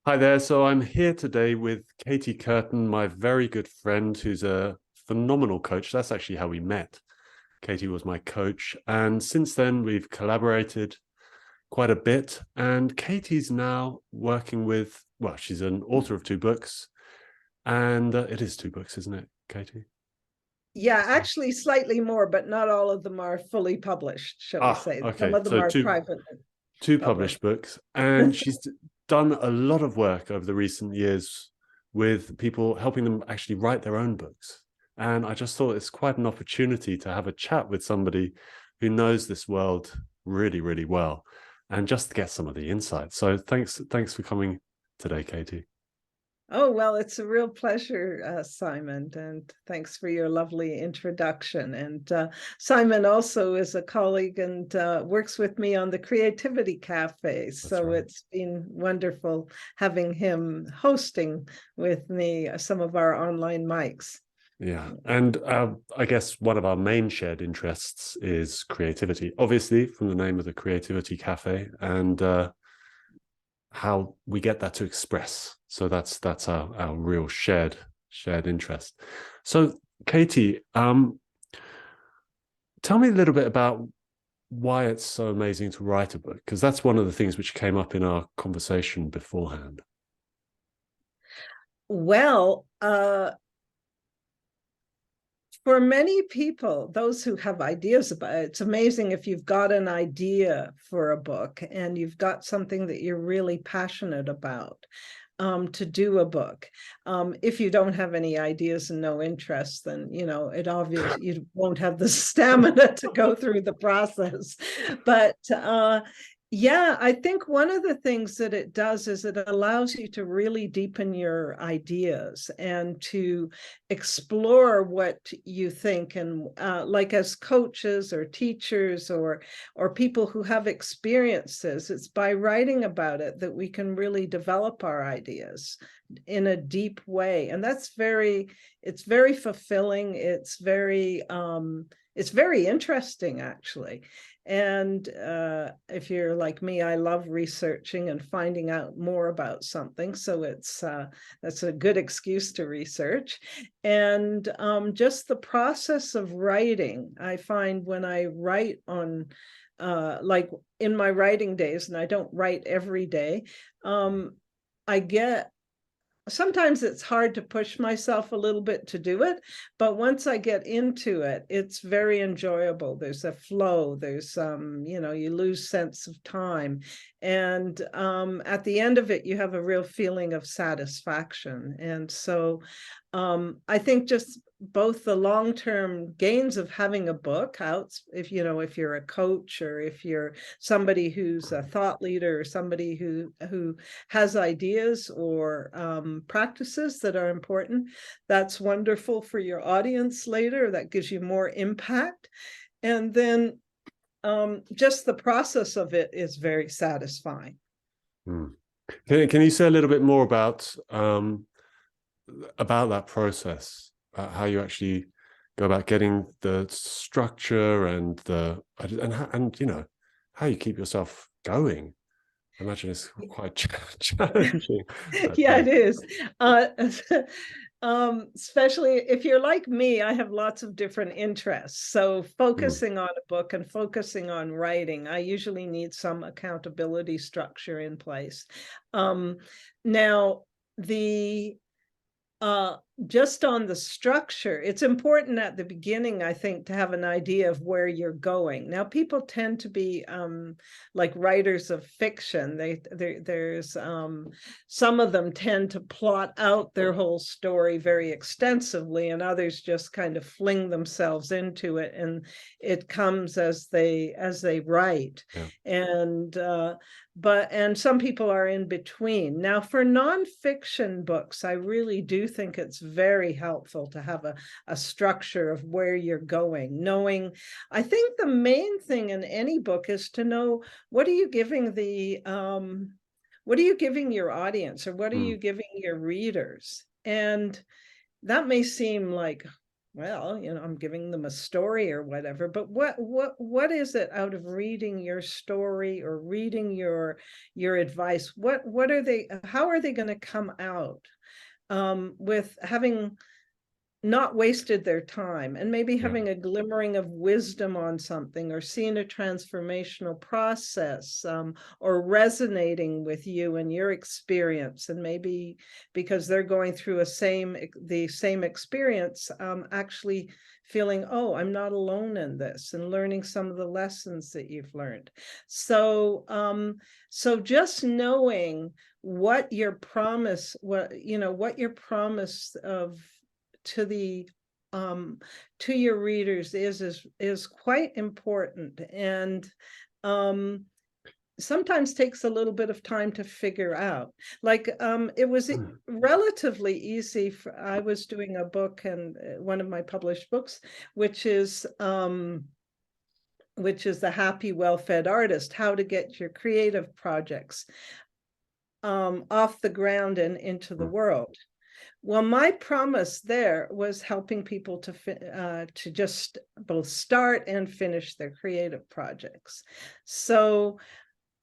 Hi there. So I'm here today with Katie Curtin, my very good friend who's a phenomenal coach. That's actually how we met. Katie was my coach. And since then, we've collaborated quite a bit. And Katie's now working with, well, she's an author of two books. And it is two books, isn't it, Katie? Yeah, actually slightly more, but not all of them are fully published, shall we Ah, say. Some okay. of them So are two privately two published. published books. And she's done a lot of work over the recent years with people, helping them actually write their own books. And I just thought it's quite an opportunity to have a chat with somebody who knows this world really, really well, and just to get some of the insights. So thanks for coming today, Katie. Oh, well, it's a real pleasure, Simon, and thanks for your lovely introduction. And Simon also is a colleague and works with me on the Creativity Cafe. That's So right. it's been wonderful having him hosting with me some of our online mics. Yeah. And I guess one of our main shared interests is creativity, obviously, from the name of the Creativity Cafe. And how we get that to express. So that's our real shared interest. So Katie, tell me a little bit about why it's so amazing to write a book, because that's one of the things which came up in our conversation beforehand. Well, for many people, those who have ideas about it, it's amazing if you've got an idea for a book and you've got something that you're really passionate about, to do a book. If you don't have any ideas and no interest, then it obvious you won't have the stamina to go through the process. But yeah, I think one of the things that it does is it allows you to really deepen your ideas and to explore what you think. And like as coaches or teachers or people who have experiences, it's by writing about it that we can really develop our ideas in a deep way. And it's very fulfilling. It's very interesting, actually. And if you're like me, I love researching and finding out more about something. So that's a good excuse to research. And just the process of writing, I find when I write on, like in my writing days, and I don't write every day, I get sometimes it's hard to push myself a little bit to do it, but once I get into it, it's very enjoyable. There's a flow, there's you lose sense of time, and at the end of it you have a real feeling of satisfaction. And so I think just both the long-term gains of having a book out, if you're a coach or if you're somebody who's a thought leader or somebody who has ideas or practices that are important, that's wonderful for your audience later. That gives you more impact. And then just the process of it is very satisfying. Hmm. Can you say a little bit more about that process, how you actually go about getting the structure and and how you keep yourself going? I imagine it's quite challenging at Yeah, it times. is. Uh, especially if you're like me, I have lots of different interests. So Mm, focusing on a book and focusing on writing, I usually need some accountability structure in place. Um, now, the uh, just on the structure, it's important at the beginning, I think, to have an idea of where you're going. Now, people tend to be like writers of fiction. There's some of them tend to plot out their whole story very extensively, and others just kind of fling themselves into it, and it comes as they write. yeah. And and some people are in between. Now, for nonfiction books, I really do think it's very helpful to have a structure of where you're going, knowing. I think the main thing in any book is to know what are you giving what are you giving your audience, or what are Mm, you giving your readers? And that may seem like well, I'm giving them a story or whatever, but what is it out of reading your story or reading your advice? What are they, how are they going to come out with having not wasted their time and maybe Yeah. having a glimmering of wisdom on something, or seeing a transformational process, or resonating with you and your experience, and maybe because they're going through the same experience, actually feeling, oh, I'm not alone in this, and learning some of the lessons that you've learned. So just knowing what your promise, what your promise of to the to your readers is quite important, and sometimes takes a little bit of time to figure out. Like it was relatively easy I was doing a book, and one of my published books, which is The Happy Well-Fed Artist: How to Get Your Creative Projects off the ground and into the world. Well, my promise there was helping people to just both start and finish their creative projects. So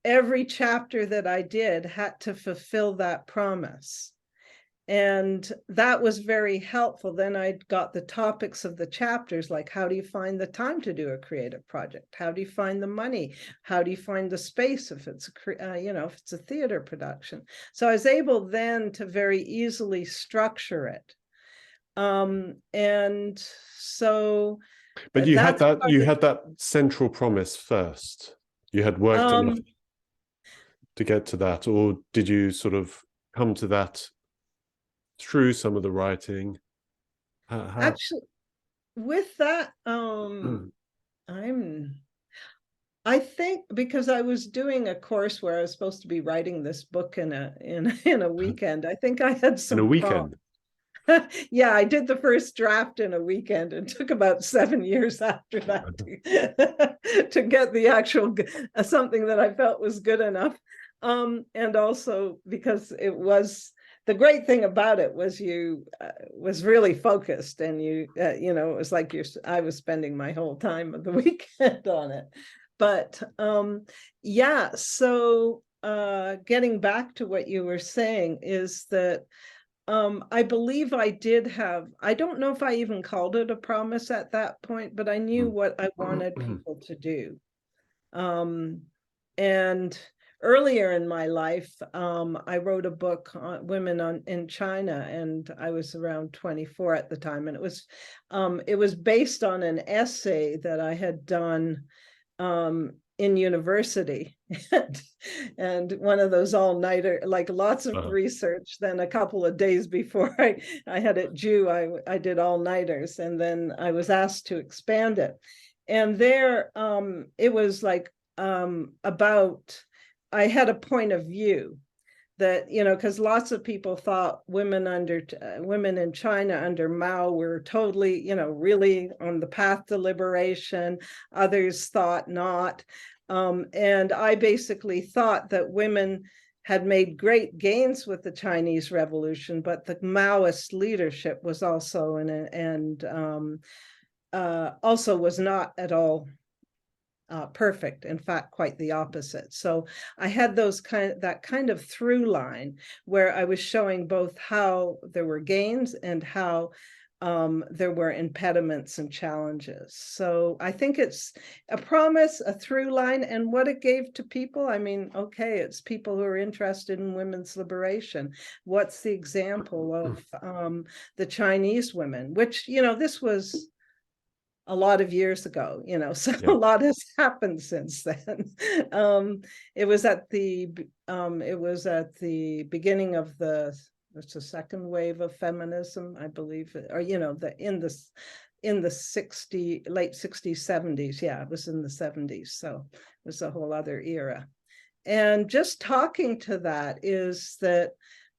every chapter that I did had to fulfill that promise. And that was very helpful. Then I got the topics of the chapters, like how do you find the time to do a creative project? How do you find the money? How do you find the space if it's if it's a theater production? So I was able then to very easily structure it. And so But that's part you of, had that central promise first. You had worked enough um, to get to that, or did you sort of come to that through some of the writing? How actually with that, I think because I was doing a course where I was supposed to be writing this book in a weekend, I think I had in a some prompts. weekend? Yeah, I did the first draft in a weekend, and took about 7 years after that to get the actual something that I felt was good enough. And also because it was, the great thing about it was you was really focused, and it was like I was spending my whole time of the weekend on it. But yeah, so getting back to what you were saying is that I believe I did have, I don't know if I even called it a promise at that point, but I knew what I wanted people to do. Um, and earlier in my life, I wrote a book on women in China, and I was around 24 at the time. And it was based on an essay that I had done in university. And one of those all-nighter, like lots of research. Then a couple of days before I had it due, I did all-nighters, and then I was asked to expand it. And there it was like about, I had a point of view that, because lots of people thought women in China under Mao were totally, really on the path to liberation. Others thought not. And I basically thought that women had made great gains with the Chinese Revolution, but the Maoist leadership was also also was not at all perfect. In fact, quite the opposite. So I had that kind of through line where I was showing both how there were gains and how there were impediments and challenges. So I think it's a promise, a through line, and what it gave to people. I mean, okay, it's people who are interested in women's liberation. What's the example of the Chinese women, which, this was a lot of years ago, so a lot has happened since then. It was at the beginning of the second wave of feminism, I believe, or in the late 60s, 70s. Yeah, it was in the 70s, so it was a whole other era. And just talking to that is that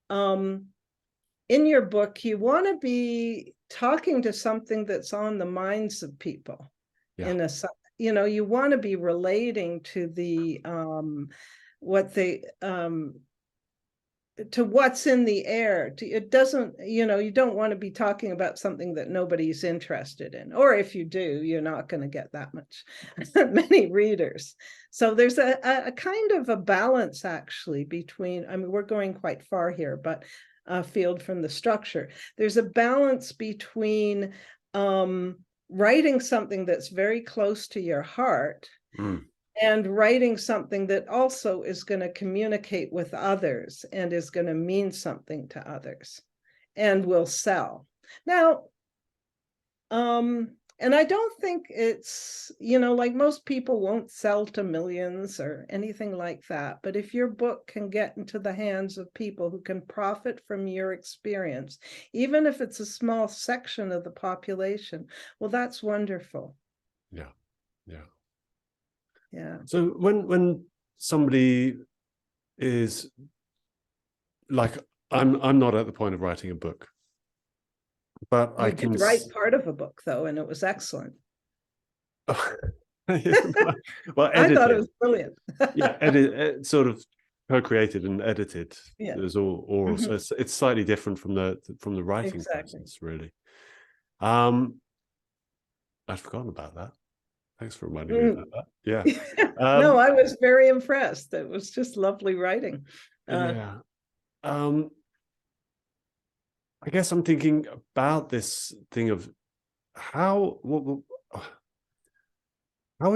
in your book, you want to be talking to something that's on the minds of people. In a, you want to be relating to the what they to what's in the air. It doesn't, you don't want to be talking about something that nobody's interested in, or if you do, you're not going to get that much many readers. So there's a kind of a balance actually between, I mean, we're going quite far here, but field from the structure, there's a balance between writing something that's very close to your heart and writing something that also is going to communicate with others and is going to mean something to others and will sell. Now, and I don't think it's, like most people won't sell to millions or anything like that. But if your book can get into the hands of people who can profit from your experience, even if it's a small section of the population, well, that's wonderful. Yeah. Yeah. Yeah. So when somebody is like, I'm not at the point of writing a book, but I You can did write part of a book, though, and it was excellent. well, I thought it edited. was brilliant. Yeah, sort of co-created and edited. Yeah. It was all oral, so it's slightly different from the writing process, really. I'd forgotten about that. Thanks for reminding me about that. Yeah. No, I was very impressed. It was just lovely writing. Yeah. I guess I'm thinking about this thing of how would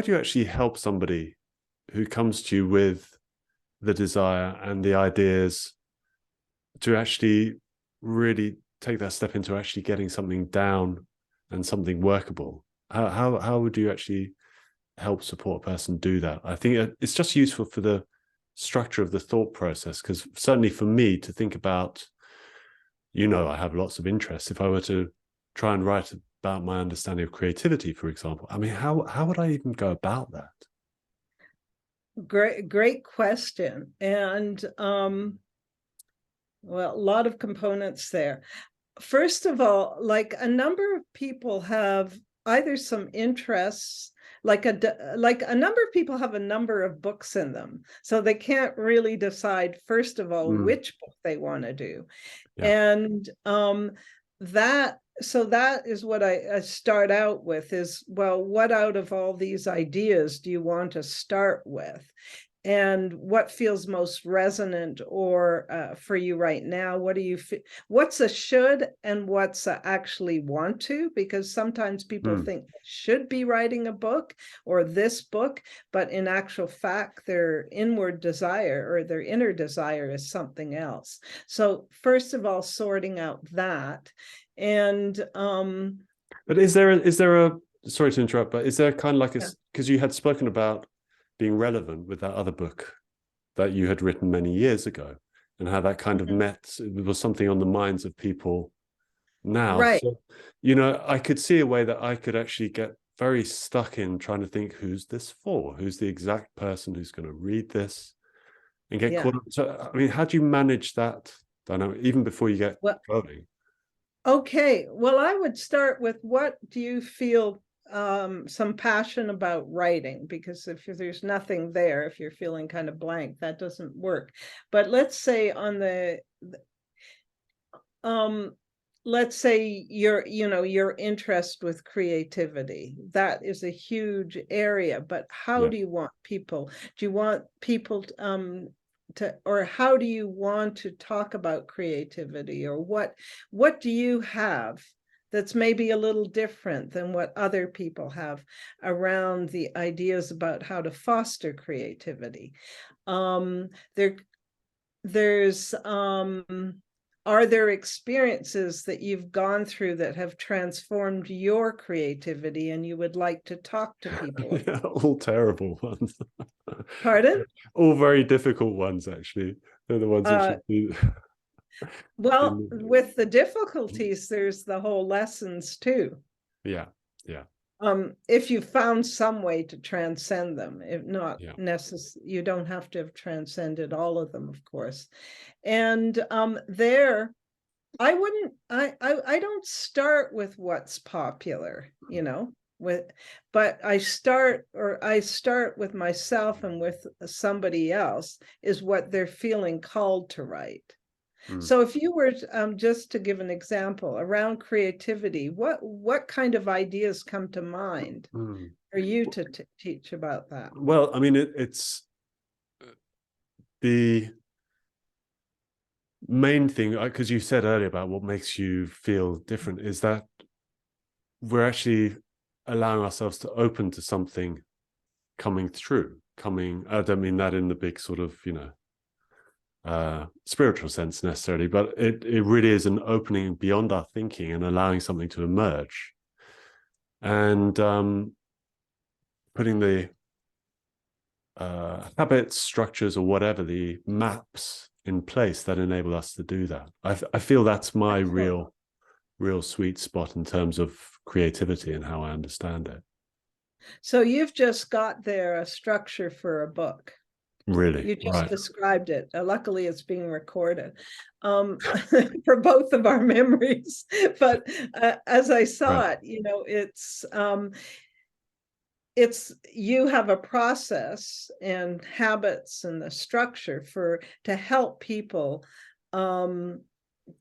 you actually help somebody who comes to you with the desire and the ideas to actually really take that step into actually getting something down and something workable? How would you actually help support a person do that? I think it's just useful for the structure of the thought process, because certainly for me to think about, I have lots of interests. If I were to try and write about my understanding of creativity, for example, I mean, how would I even go about that? Great question. And well, a lot of components there. First of all, like a number of people have either some interests, like a number of people have a number of books in them, so they can't really decide, first of all, which book they want to do. Yeah. And that is what I start out with is, well, what out of all these ideas do you want to start with? And what feels most resonant or for you right now? What do you what's a should and what's a actually want to? Because sometimes people think they should be writing a book or this book, but in actual fact, their inward desire or their inner desire is something else. So first of all, sorting out that. And but is there a sorry to interrupt, but is there kind of like because you had spoken about being relevant with that other book that you had written many years ago, and how that kind of it was something on the minds of people now. Right. So, I could see a way that I could actually get very stuck in trying to think, who's this for? Who's the exact person who's going to read this, and get caught up? So, I mean, how do you manage that dynamic even before you get going? Okay, well, I would start with, what do you feel some passion about writing? Because if there's nothing there, if you're feeling kind of blank, that doesn't work. But let's say on the let's say your interest with creativity, that is a huge area. But how do you want people? Do you want people or how do you want to talk about creativity? Or what do you have that's maybe a little different than what other people have around the ideas about how to foster creativity? There's are there experiences that you've gone through that have transformed your creativity and you would like to talk to people about? Yeah, all terrible ones. Pardon? All very difficult ones, actually. They're the ones that should be. Well, with the difficulties, there's the whole lessons too. Yeah. If you found some way to transcend them, if not necessarily, you don't have to have transcended all of them, of course. And there, I don't start with what's popular, but I start with myself and with somebody else, is what they're feeling called to write. Mm. So if you were just to give an example around creativity, what kind of ideas come to mind Mm. for you to teach about that? Well, I mean, it's the main thing, because you said earlier about what makes you feel different, is that we're actually allowing ourselves to open to something coming through. I don't mean that in the big sort of, spiritual sense necessarily, but it really is an opening beyond our thinking and allowing something to emerge, and putting the habits, structures, or whatever, the maps in place that enable us to do that. I feel that's my Excellent. real sweet spot in terms of creativity and how I understand it. So you've just got there a structure for a book. Really, You just right? described it. Luckily, it's being recorded for both of our memories. But as I Right. saw it, it's you have a process and habits and the structure for to help people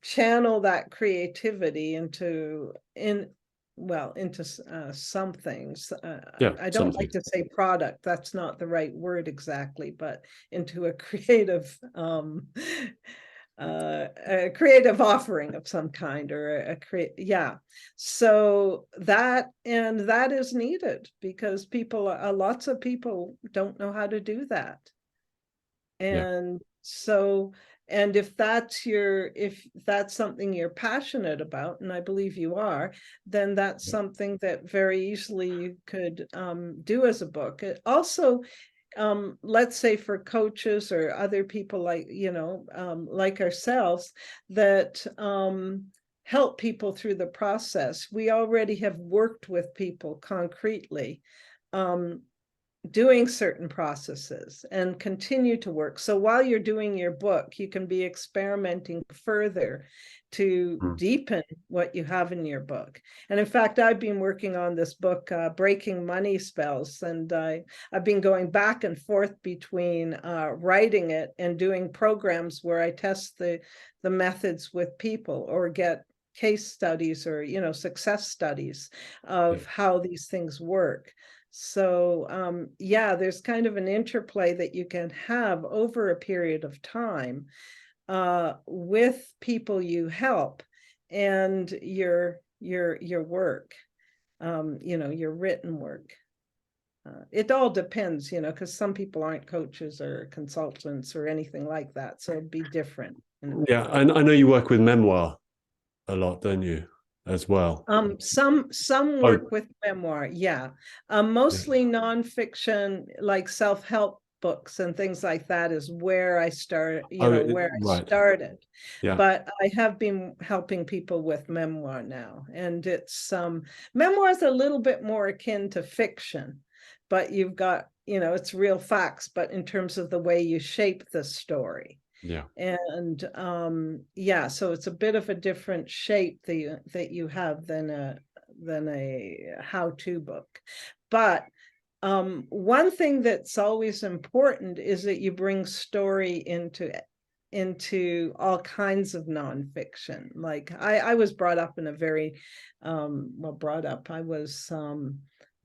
channel that creativity into some things. Yeah, I don't like something. to say product, that's not the right word exactly, but into a creative a creative offering of some kind, or a create yeah. So that is needed because lots of people don't know how to do that. Yeah, And so, and if that's something you're passionate about, and I believe you are, then that's yeah, something that very easily you could do as a book. It also, let's say for coaches or other people like ourselves that help people through the process, we already have worked with people concretely. Um, Doing certain processes and continue to work. So while you're doing your book, you can be experimenting further to mm, deepen what you have in your book. And in fact, I've been working on this book, Breaking Money Spells, and I've been going back and forth between writing it and doing programs where I test the methods with people or get case studies or success studies yeah, of how these things work. So yeah, there's kind of an interplay that you can have over a period of time with people you help and your work, your written work. It all depends, because some people aren't coaches or consultants or anything like that, so it'd be different. yeah. And I know you work with memoir a lot, don't you, as well? Some Oh, work with memoir, yeah. yeah. Mostly nonfiction, like self-help books and things like that is where I start, where I Right. started. Yeah, But I have been helping people with memoir now, and it's memoir is a little bit more akin to fiction, but you've got, it's real facts, but in terms of the way you shape the story. yeah, And yeah, so it's a bit of a different shape that you have than a how-to book. But one thing that's always important is that you bring story into all kinds of nonfiction. Like I was brought up in a very brought up. I was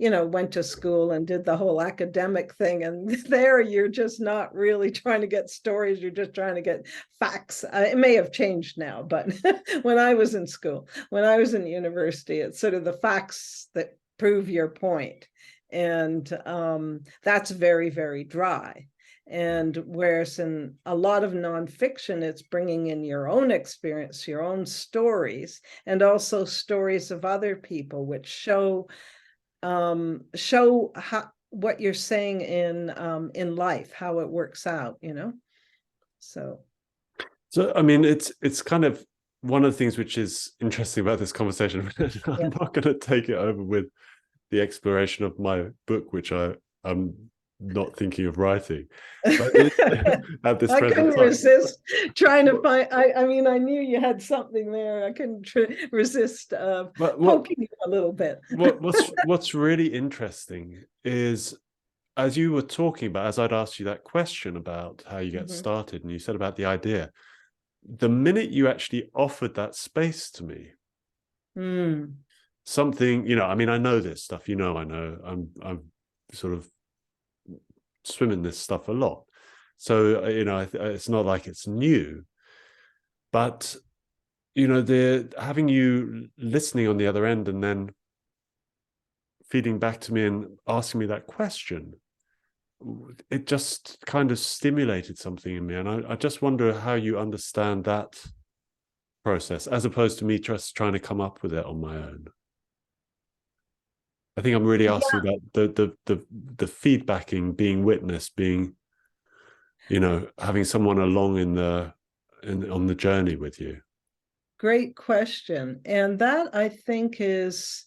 went to school and did the whole academic thing, and there you're just not really trying to get stories, you're just trying to get facts. It may have changed now, but when I was in school, when I was in university, it's sort of the facts that prove your point, and that's very, very dry. And whereas in a lot of nonfiction, it's bringing in your own experience, your own stories, and also stories of other people, which show how what you're saying in life, how it works out, so so I mean, it's kind of one of the things which is interesting about this conversation. yeah. I'm not going to take it over with the exploration of my book, which I'm not thinking of writing, but at this I present couldn't time. resist trying to find. I mean, I knew you had something there. I couldn't resist But poking you a little bit. what's really interesting is, as you were talking about, as I'd asked you that question about how you get Mhm. started, and you said about the idea, the minute you actually offered that space to me, Mm. something, I mean, I know this stuff, I know, I'm sort of swimming this stuff a lot. So, it's not like it's new, but, the having you listening on the other end and then feeding back to me and asking me that question, it just kind of stimulated something in me. And I just wonder how you understand that process as opposed to me just trying to come up with it on my own. I think I'm really asking about the feedbacking, being witnessed, being, having someone along on the journey with you. Great question. And that I think is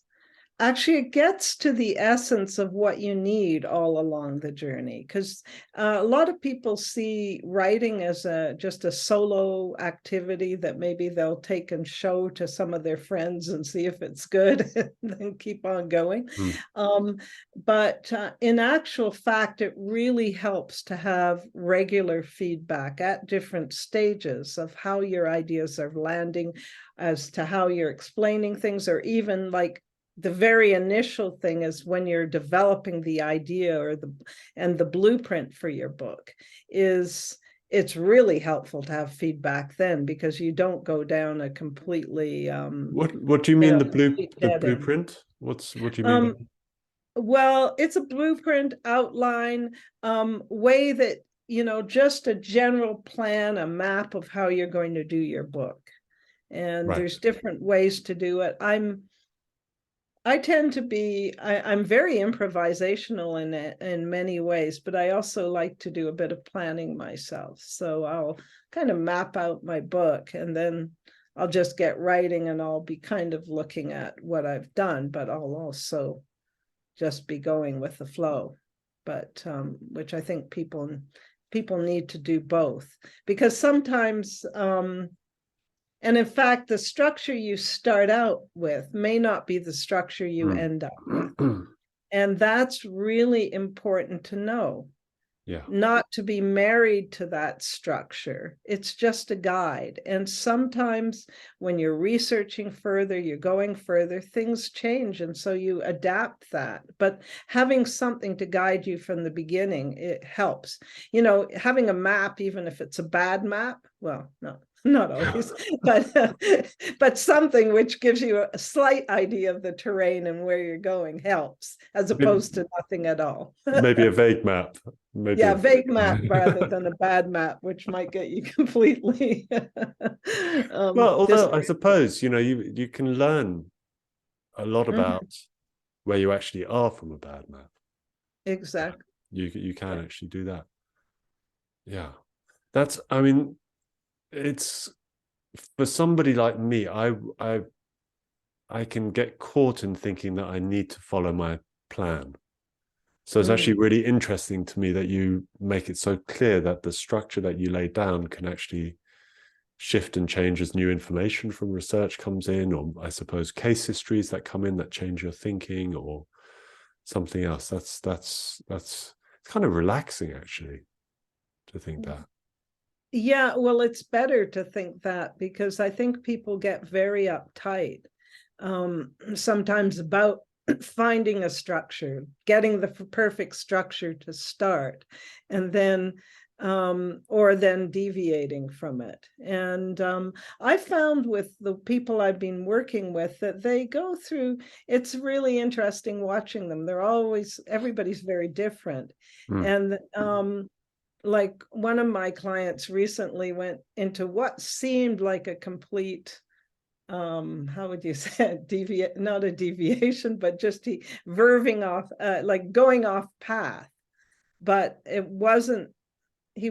actually, it gets to the essence of what you need all along the journey, because a lot of people see writing as just a solo activity that maybe they'll take and show to some of their friends and see if it's good and then keep on going. But in actual fact, it really helps to have regular feedback at different stages of how your ideas are landing, as to how you're explaining things, or even like the very initial thing is when you're developing the idea or the blueprint for your book. It's really helpful to have feedback then, because you don't go down a completely What do you mean the dead end. blueprint? What do you mean by that? Well, it's a blueprint outline, way that, just a general plan, a map of how you're going to do your book. And Right. there's different ways to do it. I tend to be, I'm very improvisational in many ways, but I also like to do a bit of planning myself. So I'll kind of map out my book, and then I'll just get writing, and I'll be kind of looking at what I've done, but I'll also just be going with the flow. But which I think people need to do both, because sometimes and in fact, the structure you start out with may not be the structure you end up with. And that's really important to know. Yeah. Not to be married to that structure. It's just a guide. And sometimes when you're researching further, you're going further, things change. And so you adapt that. But having something to guide you from the beginning, it helps. Having a map, even if it's a bad map, well, no, not always, but something which gives you a slight idea of the terrain and where you're going helps, as opposed to nothing at all. Maybe a vague map. Maybe Yeah, vague map rather than a bad map, which might get you completely well, although I distracted. suppose, you can learn a lot Mhm. about where you actually are from a bad map. Exactly. You can Yeah. actually do that. Yeah. I mean, it's for somebody like me, I can get caught in thinking that I need to follow my plan. So it's actually Mm. really interesting to me that you make it so clear that the structure that you lay down can actually shift and change as new information from research comes in, or I suppose case histories that come in that change your thinking, or something else. That's kind of relaxing, actually, to think that. Yeah, well, it's better to think that, because I think people get very uptight sometimes about finding a structure, getting the perfect structure to start, and then or then deviating from it. And I found with the people I've been working with that they go through, it's really interesting watching them. Everybody's very different. Mm. And like one of my clients recently went into what seemed like a complete how would you say it? Not a deviation, but just he verving off, like going off path. But he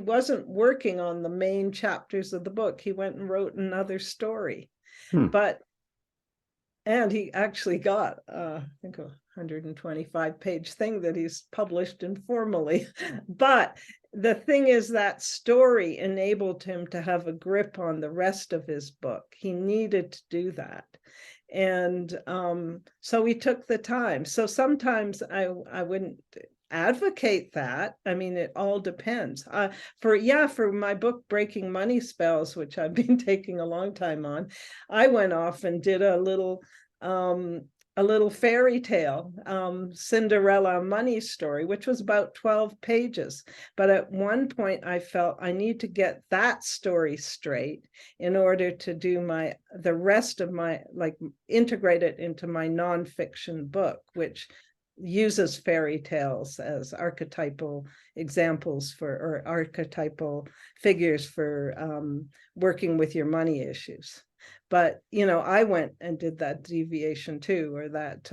wasn't working on the main chapters of the book. He went and wrote another story. Hmm. But and he actually got I think a 125-page thing that he's published informally. But the thing is, that story enabled him to have a grip on the rest of his book. He needed to do that. And so he took the time. So sometimes I wouldn't advocate that. I mean, it all depends. For my book, Breaking Money Spells, which I've been taking a long time on, I went off and did a little fairy tale, Cinderella money story, which was about 12 pages. But at one point I felt I need to get that story straight in order to do the rest of my, like, integrate it into my nonfiction book, which uses fairy tales as archetypal examples or archetypal figures for working with your money issues. But, I went and did that deviation too, or that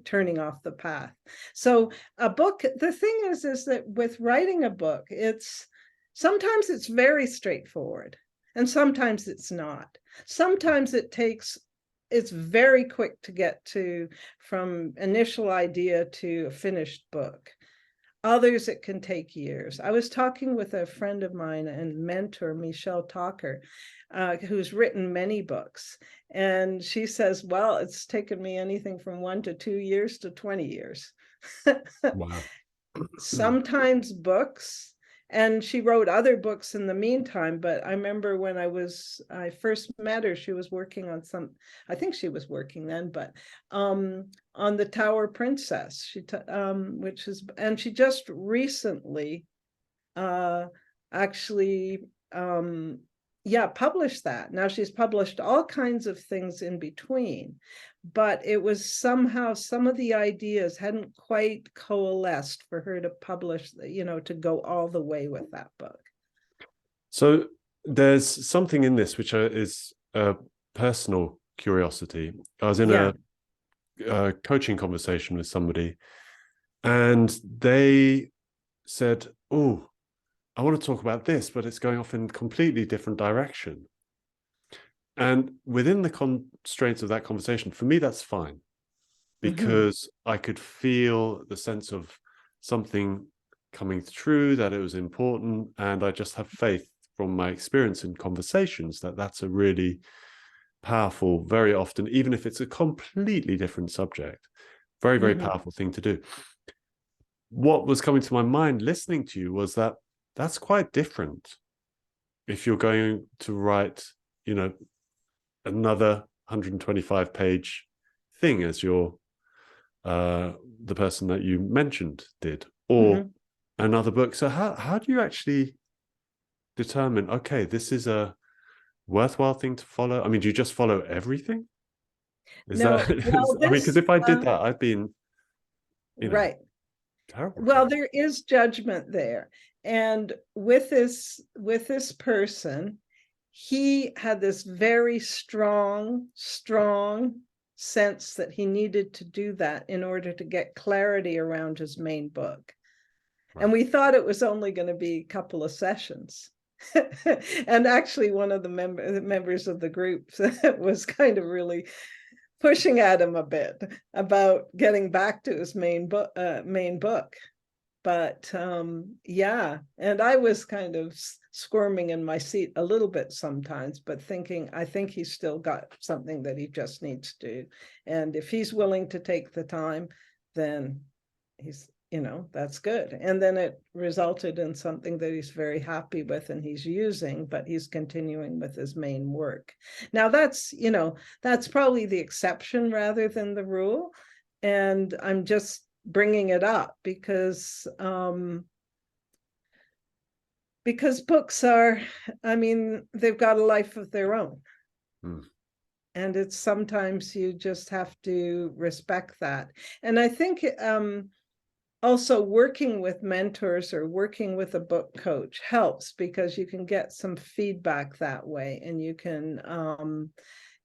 turning off the path. So a book, the thing is that with writing a book, sometimes it's very straightforward and sometimes it's not. Sometimes it's very quick to get from initial idea to a finished book. Others, it can take years. I was talking with a friend of mine and mentor, Michelle Talker, who's written many books. And she says, well, it's taken me anything from 1 to 2 years to 20 years. Wow. Sometimes books, and she wrote other books in the meantime, but I remember when I first met her, she was working on I think she was working then, but on the Tower Princess, and she just recently actually published that. Now she's published all kinds of things in between, but it was somehow some of the ideas hadn't quite coalesced for her to publish, to go all the way with that book. So there's something in this which is a personal curiosity. I was in a coaching conversation with somebody, and they said, oh, I want to talk about this, but it's going off in a completely different direction. And within the constraints of that conversation, for me, that's fine, because I could feel the sense of something coming through, that it was important. And I just have faith from my experience in conversations that that's a really powerful, very often, even if it's a completely different subject, very, very powerful thing to do. What was coming to my mind listening to you was that that's quite different if you're going to write, another 125-page thing as the person that you mentioned did, or another book. So how do you actually determine, okay, this is a worthwhile thing to follow? I mean, do you just follow everything? Because if I did that, I'd be in, right. Terrible. Well, there is judgment there. And with this person, he had this very strong sense that he needed to do that in order to get clarity around his main book. Right. And we thought it was only going to be a couple of sessions. And actually, one of the members of the group was kind of really pushing at him a bit about getting back to his main book. But and I was kind of squirming in my seat a little bit sometimes, but thinking, I think he's still got something that he just needs to do. And if he's willing to take the time, then he's, that's good. And then it resulted in something that he's very happy with and he's using, but he's continuing with his main work. Now that's probably the exception rather than the rule. And I'm just bringing it up because books are, they've got a life of their own. And it's sometimes you just have to respect that. And I think also working with mentors or working with a book coach helps, because you can get some feedback that way, and you can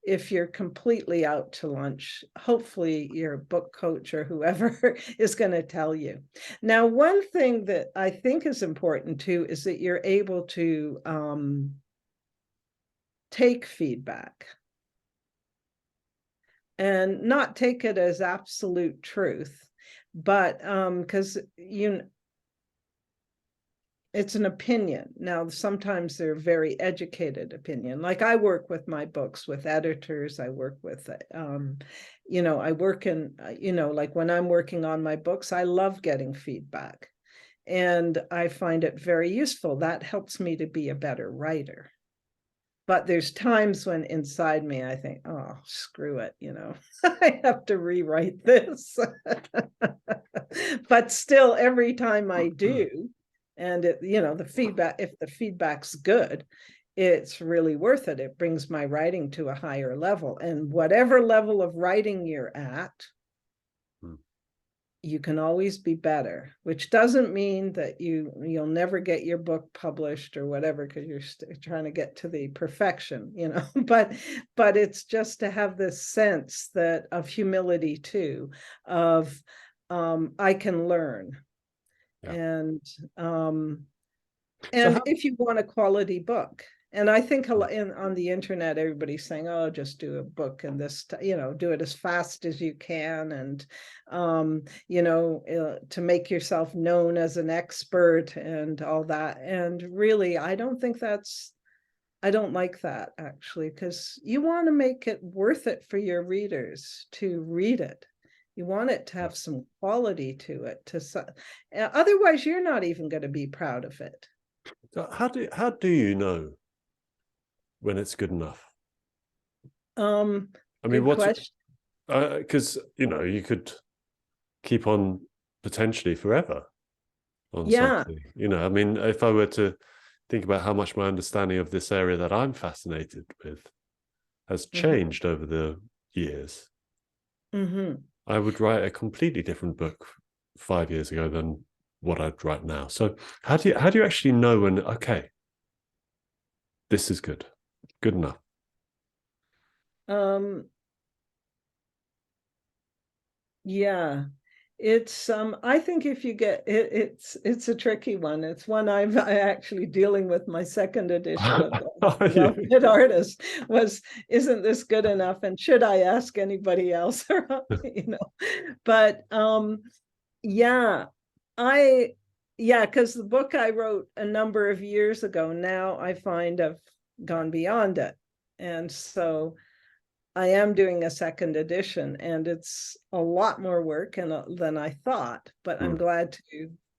if you're completely out to lunch, hopefully your book coach or whoever is going to tell you. Now, one thing that I think is important too is that you're able to take feedback and not take it as absolute truth, but because it's an opinion. Now, sometimes they're very educated opinion. Like I work with my books with editors. I work with, I work in, like when I'm working on my books, I love getting feedback, and I find it very useful. That helps me to be a better writer. But there's times when inside me I think, oh, screw it, I have to rewrite this. But still, every time I do, and the feedback, if the feedback's good, it's really worth it. It brings my writing to a higher level. And whatever level of writing you're at, you can always be better, which doesn't mean that you'll never get your book published or whatever, because you're trying to get to the perfection, but it's just to have this sense that of humility too, of I can learn. Yeah. And So how, if you want a quality book, and I think on the internet, everybody's saying, oh, just do a book and this, do it as fast as you can. And, to make yourself known as an expert and all that. And really, I don't like that actually, because you want to make it worth it for your readers to read it. You want it to have some quality to it. Otherwise, you're not even going to be proud of it. how do you know when it's good enough? I mean, Good what's question. because you could keep on potentially forever on Yeah. something. I mean, if I were to think about how much my understanding of this area that I'm fascinated with has changed over the years, I would write a completely different book 5 years ago than what I'd write now. So how do you actually know when, okay, this is good enough? Yeah. It's I think if you get it, it's a tricky one. It's one I actually dealing with my second edition of Velvet Artist was, isn't this good enough? And should I ask anybody else? But yeah, because the book I wrote a number of years ago, now I find I've gone beyond it. And so I am doing a second edition, and it's a lot more work than I thought, but I'm glad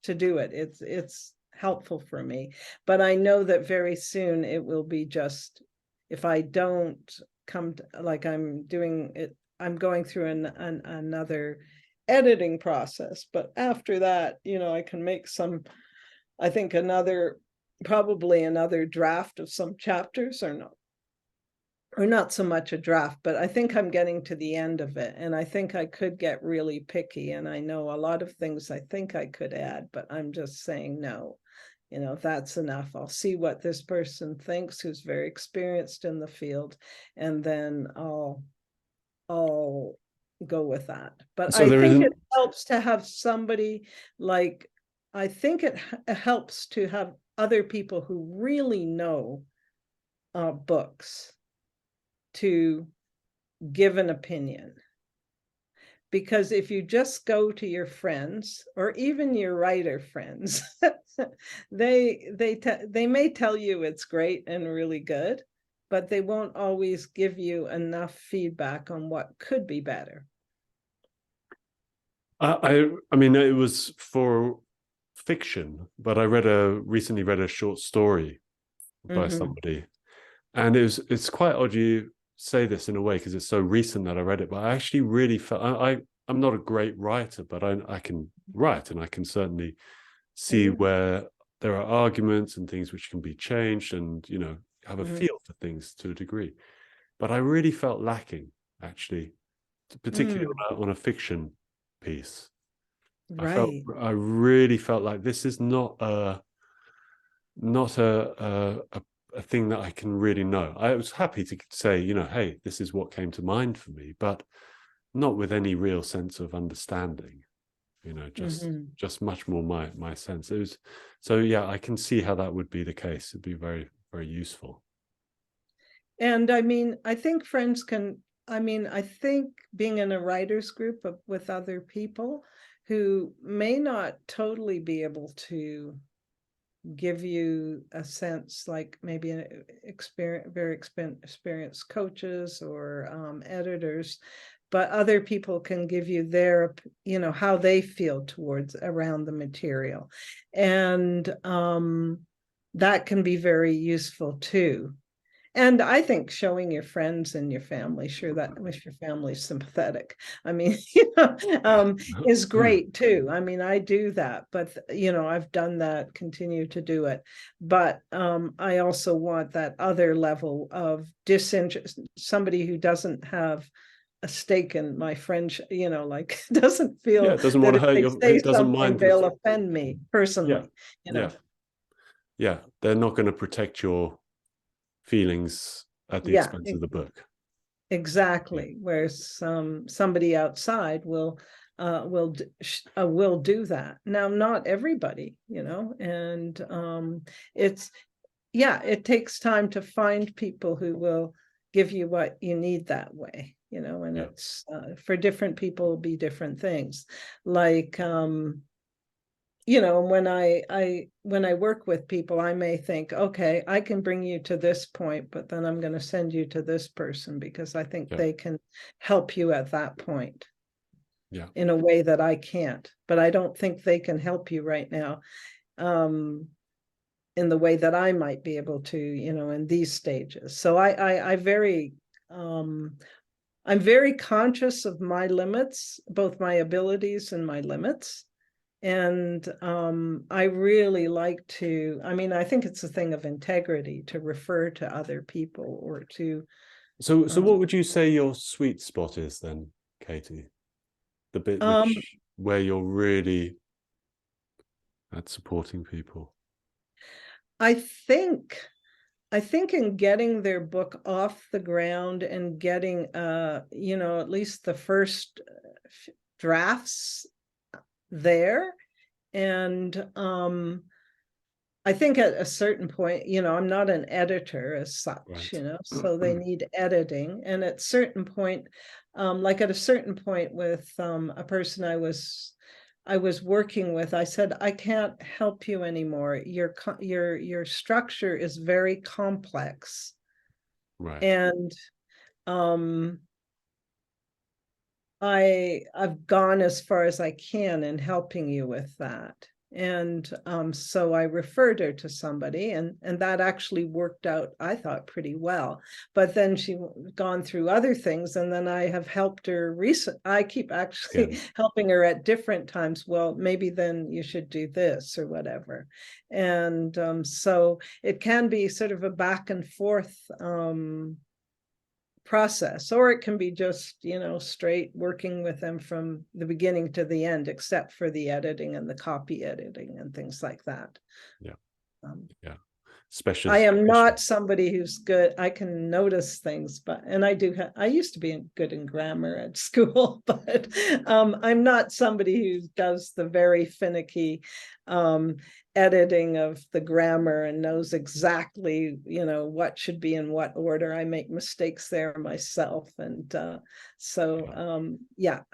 to do it. It's helpful for me, but I know that very soon it will be just, if I don't come to, like I'm doing it, I'm going through another editing process, but after that, I can make I think probably another draft of some chapters, or not so much a draft, but I think I'm getting to the end of it. And I think I could get really picky. And I know a lot of things I think I could add, but I'm just saying, no, that's enough. I'll see what this person thinks who's very experienced in the field. And then I'll go with that. But So I there think isn't. it helps to have somebody like, I think it helps to have other people who really know books to give an opinion, because if you just go to your friends or even your writer friends, they may tell you it's great and really good, but they won't always give you enough feedback on what could be better. I mean, it was for fiction, but I recently read a short story by somebody, and it's quite odd you say this in a way because it's so recent that I read it, but I actually really felt I'm not a great writer, but I can write, and I can certainly see where there are arguments and things which can be changed, and have a feel for things to a degree. But I really felt lacking, actually, particularly on a fiction piece. Right. I really felt like this is not a thing that I can really know. I was happy to say, hey, this is what came to mind for me, but not with any real sense of understanding. Just much more my sense. It was so yeah. I can see how that would be the case. It'd be very very useful. And I mean, I think friends can. I think being in a writers group with other people who may not totally be able to give you a sense, like maybe an very experienced coaches or editors, but other people can give you their, how they feel towards around the material. And that can be very useful too. And I think showing your friends and your family, sure, that if your family's sympathetic, I mean, is great too. I mean, I do that, but I've done that, continue to do it. But I also want that other level of disinterest, somebody who doesn't have a stake in my friendship, like doesn't Yeah, feel it doesn't want that to if hurt they your, say it doesn't something, mind. they'll offend me Yeah, personally, yeah, yeah. They're not going to protect your feelings at the Yeah, expense of the book. Yeah, exactly. Whereas somebody outside will do that. Now, not everybody, and it's it takes time to find people who will give you what you need that way, and yeah, it's for different people it'll be different things. Like when I work with people, I may think, okay, I can bring you to this point, but then I'm going to send you to this person because I think yeah, they can help you at that point yeah, in a way that I can't. But I don't think they can help you right now in the way that I might be able to, in these stages. So I'm very conscious of my limits, both my abilities and my limits. And I really like to, I think it's a thing of integrity to refer to other people or to, So um, what would you say your sweet spot is then, Katie? The bit um, where you're really at supporting people. I think, I think in getting their book off the ground and getting, at least the first drafts there. And I think at a certain point, I'm not an editor as such, Right. so they need editing. And at certain point, like at a certain point with a person I was working with, I said, I can't help you anymore. Your structure is very complex. Right. And um I've gone as far as I can in helping you with that. And so I referred her to somebody, and that actually worked out, I thought, pretty well. But then she gone through other things, and then I have helped her I keep actually Again. helping her at different times. Well, maybe then you should do this or whatever. And so it can be sort of a back and forth process, or it can be just straight working with them from the beginning to the end, except for the editing and the copy editing and things like that. Yeah. um, Yeah. I am Special. not somebody who's good. I can notice things, but and I do. I used to be good in grammar at school, but I'm not somebody who does the very finicky editing of the grammar and knows exactly what should be in what order. I make mistakes there myself, and I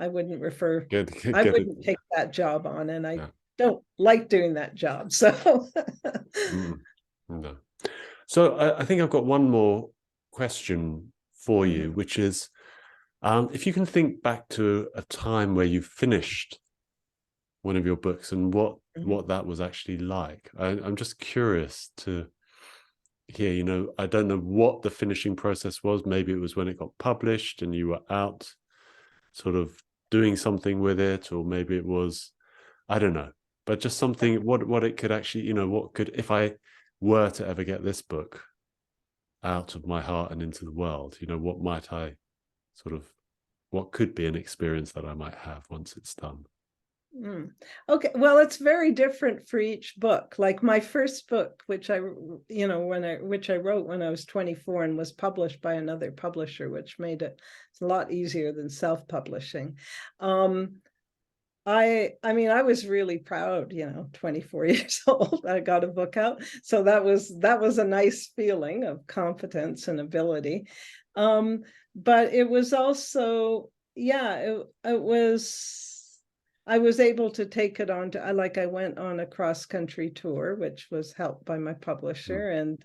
wouldn't refer. I Get it. wouldn't take that job on, and I Yeah. don't like doing that job. So. Mm, no. So I think I've got one more question for you, Mhm. which is if you can think back to a time where you finished one of your books and Mhm. what that was actually like. I'm just curious to hear, I don't know what the finishing process was. Maybe it was when it got published and you were out sort of doing something with it, or maybe it was, I don't know, but just something, what it could actually, what could, if I were to ever get this book out of my heart and into the world, what might I sort of, what could be an experience that I might have once it's done? Mm. Okay, well, it's very different for each book. Like my first book, which which I wrote when I was 24 and was published by another publisher, which made it a lot easier than self-publishing. I was really proud, 24 years old, I got a book out. So that was a nice feeling of confidence and ability. But it was also, it was I was able to take it on to, like, I went on a cross-country tour, which was helped by my publisher, and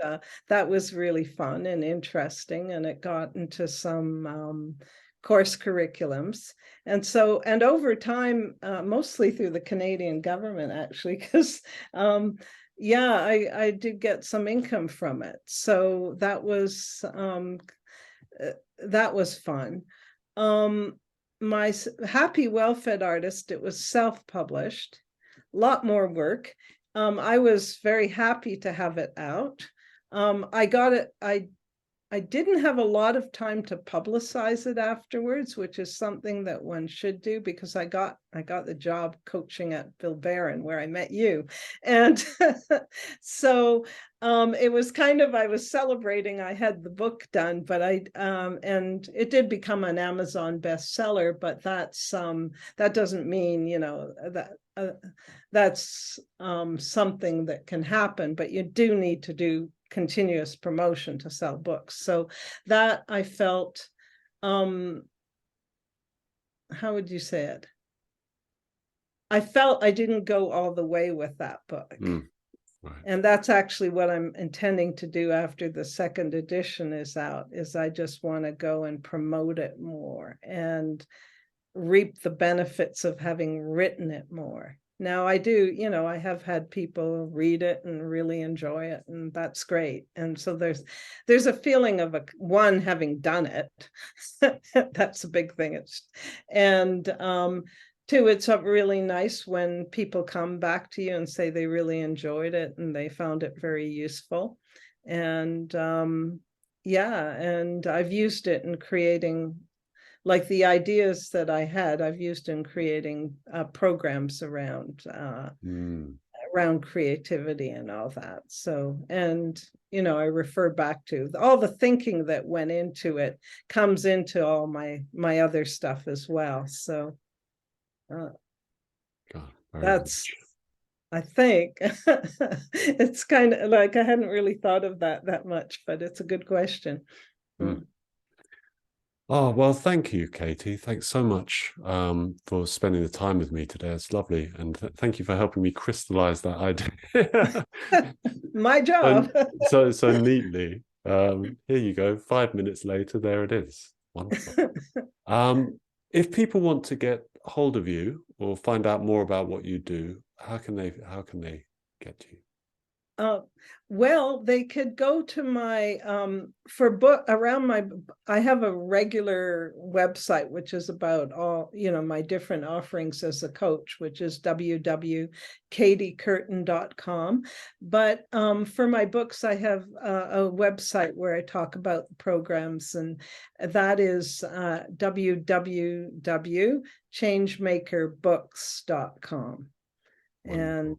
that was really fun and interesting, and it got into some course curriculums. And so, and over time, mostly through the Canadian government, actually, because yeah, I did get some income from it. So that was fun. My Happy Well-Fed Artist, it was self-published, a lot more work. I was very happy to have it out. I got it, I didn't have a lot of time to publicize it afterwards, which is something that one should do, because I got the job coaching at Bill Barron, where I met you. And so it was kind of, I was celebrating I had the book done, but and it did become an Amazon bestseller, but that doesn't mean, that's something that can happen, but you do need to do continuous promotion to sell books. So that I felt, how would you say it? I felt I didn't go all the way with that book. Right. And that's actually what I'm intending to do after the second edition is out, is I just want to go and promote it more and reap the benefits of having written it more. Now I do, I have had people read it and really enjoy it, and that's great. And so there's a feeling of one having done it. That's a big thing. And two, it's really nice when people come back to you and say they really enjoyed it and they found it very useful. And yeah, and I've used it in creating, like, the ideas that I had, I've used in creating programs around creativity and all that. So, and I refer back to all the thinking that went into it, comes into all my other stuff as well. So that's Rich. I think it's kind of like, I hadn't really thought of that much, but it's a good question. Oh, well, thank you, Katie. Thanks so much for spending the time with me today. It's lovely. And thank you for helping me crystallize that idea. My job. so neatly. Here you go. 5 minutes later, there it is. Wonderful. If people want to get hold of you or find out more about what you do, how can they get to you? Well, they could go to my I have a regular website, which is about all, my different offerings as a coach, which is www.katiecurtin.com. But for my books, I have a website where I talk about the programs, and that is www.changemakerbooks.com. And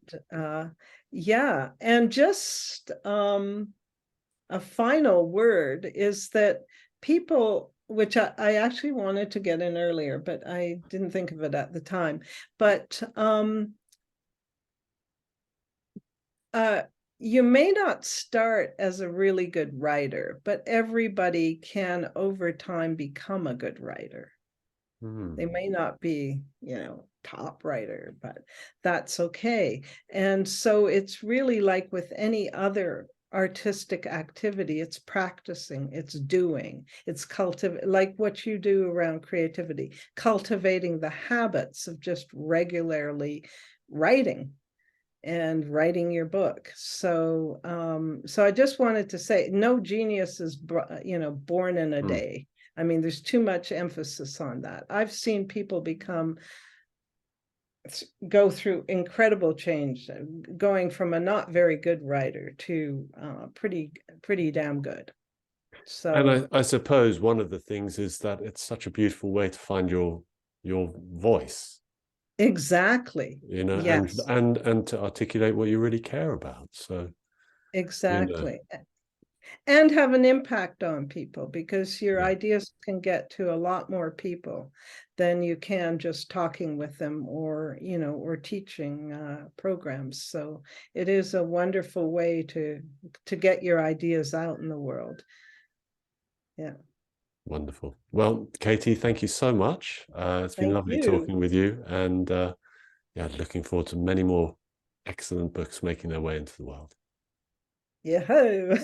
yeah, and just a final word is that people, which I actually wanted to get in earlier, but I didn't think of it at the time, but you may not start as a really good writer, but everybody can over time become a good writer. They may not be, top writer, but that's okay. And so it's really like with any other artistic activity, it's practicing, it's doing, it's like what you do around creativity, cultivating the habits of just regularly writing and writing your book. So I just wanted to say, no genius is born in a day. I mean, there's too much emphasis on that. I've seen people go through incredible change, going from a not very good writer to pretty damn good. So, and I suppose one of the things is that it's such a beautiful way to find your voice. Exactly. Yes. And to articulate what you really care about. So exactly. And have an impact on people, because your ideas can get to a lot more people than you can just talking with them or teaching programs. So it is a wonderful way to get your ideas out in the world. Yeah. Wonderful. Well, Katie, thank you so much. It's been lovely talking with you, and yeah, looking forward to many more excellent books making their way into the world. Yeah.